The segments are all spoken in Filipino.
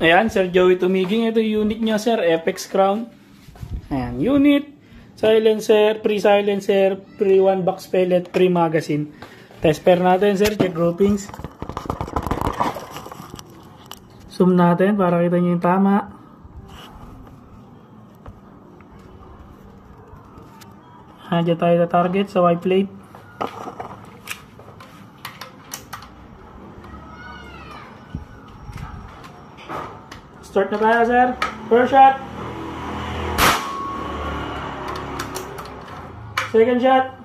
Ayan, Sir Joey Tumiging. Ito yung unit niya, sir. Apex Crown. Ayan, unit. Silencer, pre-silencer, pre-1 box pellet, pre-magazine. Test pair natin, sir. Check groupings. Zoom natin para kita nyo yung tama. Diyan tayo sa target sa Y plate. Start na tayo, sir. First shot. Second shot.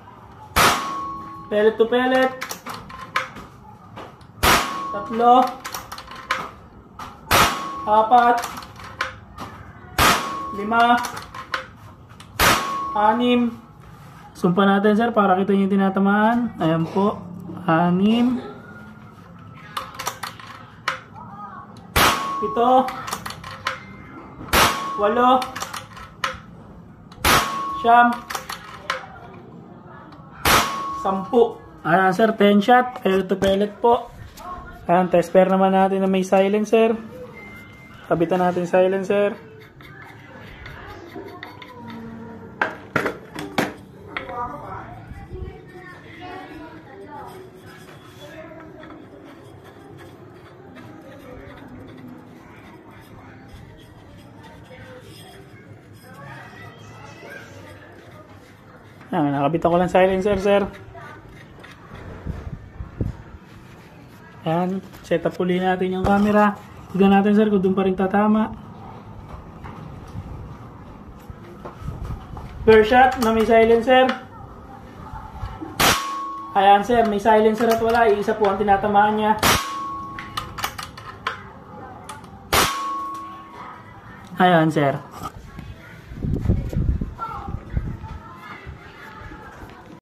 Pellet to pellet. Tatlo. Apat. 5. 6. Sumpa natin, sir, para kita nyo yung tinatamaan. Ayan po. 6. 7. 8. 9. 10. Ayan, sir, 10 shot. Pellet to pellet po. Ayan, test pair naman natin na may silencer. Kabitan natin silencer. Ayan, nakabitan ko lang silencer, sir. Ayan, set up uli natin yung camera. Tignan natin, sir, kung doon pa rin tatama. First shot na may silencer. Ayan, sir, may silencer at wala. Isa po ang tinatamaan niya. Ayan, sir.